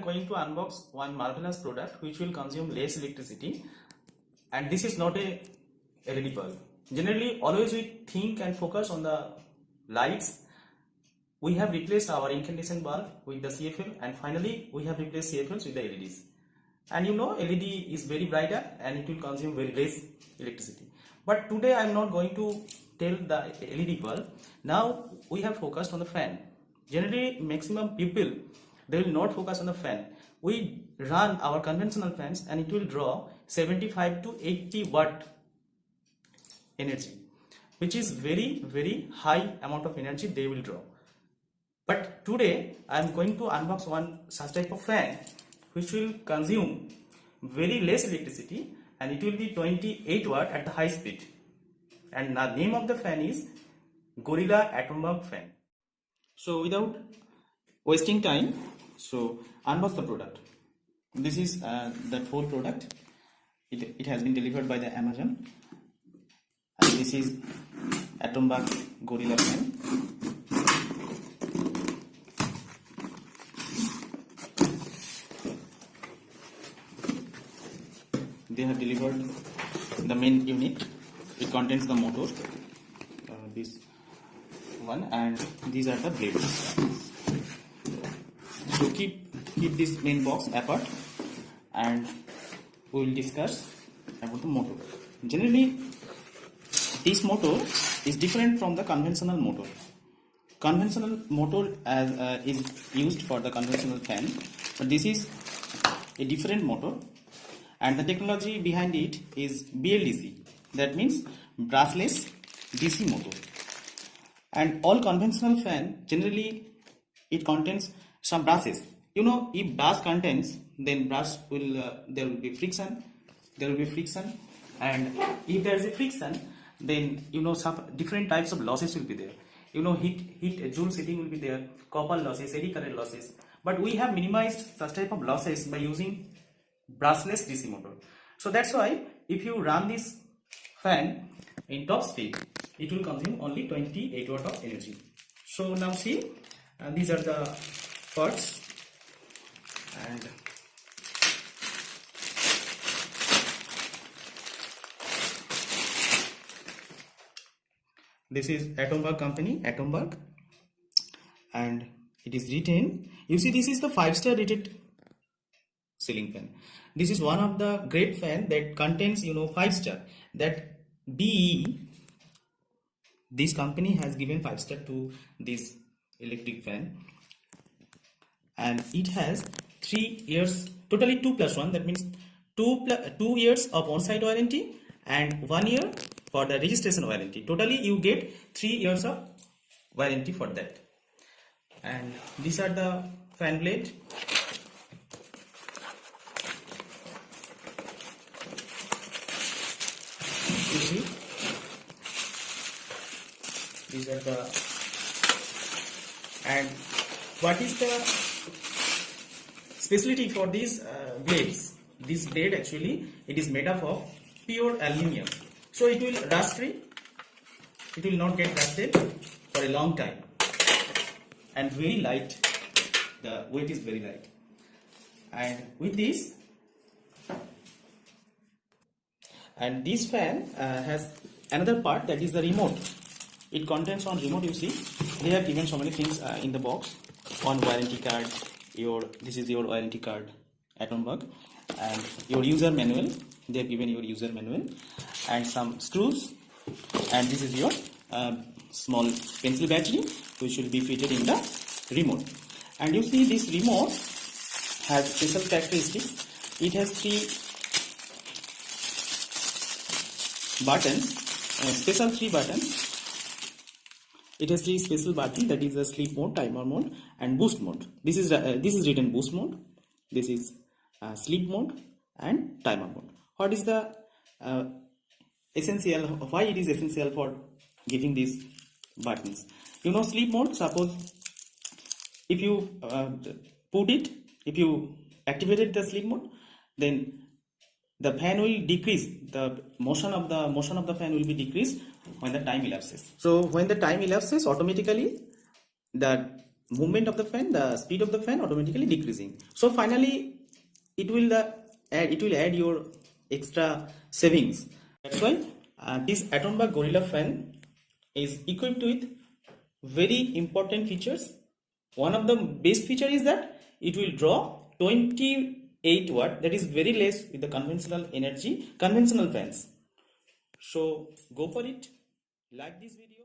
going to unbox one marvelous product which will consume less electricity, and this is not a LED bulb. Generally, always we think and focus on the lights. We have replaced our incandescent bulb with the CFL, and finally we have replaced CFLs with the LEDs. And you know, LED is very brighter and it will consume very less electricity. But today I am not going to tell the LED bulb. Now we have focused on the fan. Generally, maximum people, they will not focus on the fan. We run our conventional fans and it will draw 75 to 80 watt energy, which is very high amount of energy they will draw. But today I am going to unbox one such type of fan which will consume very less electricity, and it will be 28 watt at the high speed. And the name of the fan is Gorilla Atomberg fan. So without wasting time, so unbox the product. This is that whole product. It has been delivered by the Amazon, and this is Atomberg Gorilla fan. They have delivered the main unit. It contains the motor, this one, and these are the blades. So keep this main box apart, and we will discuss about the motor. Generally, this motor is different from the conventional motor. Conventional motor is used for the conventional fan, but this is a different motor. And the technology behind it is BLDC, that means brushless DC motor. And all conventional fan, generally it contains some brushes. You know, if brush contains, then brush will there will be friction, and if there is a friction, then you know some different types of losses will be there. You know, heat joule setting will be there, copper losses, eddy current losses. But we have minimized such type of losses by using brushless DC motor. So that's why if you run this fan in top speed, it will consume only 28 watt of energy. So now see, these are the parts, and this is Atomberg company, Atomberg, and it is written, you see, this is the 5-star rated ceiling fan. This is one of the great fan that contains, you know, 5-star. That BE, this company has given 5-star to this electric fan, and it has 3 years, totally 2+1. That means 2 years of on-site warranty and 1 year for the registration warranty. Totally you get 3 years of warranty for that. And these are the fan blade. You see, these are the, and what is the specialty for these blades? This blade actually, it is made up of pure aluminium, so it will rust free, it will not get rusted for a long time, and very light, the weight is very light. And with this, and this fan has another part, that is the remote. It contains on remote, you see, they have given so many things in the box. On warranty card, this is your warranty card, Atomberg, and your user manual, they have given your user manual, and some screws, and this is your small pencil battery which will be fitted in the remote. And you see, this remote has special characteristics. It has 3 buttons, special 3 buttons. It has 3 special buttons, that is the sleep mode, timer mode, and boost mode. This is written boost mode. This is sleep mode and timer mode. What is the essential? Why it is essential for giving these buttons? You know, sleep mode. Suppose if you if you activated the sleep mode, then the fan will decrease, the motion of the fan will be decreased when the time elapses. So when the time elapses, automatically the movement of the fan, the speed of the fan automatically decreasing. So finally it will add your extra savings. That's why this Atomberg Gorilla fan is equipped with very important features. One of the best feature is that it will draw 28 watt, that is very less with the conventional fans. So go for it, like this video.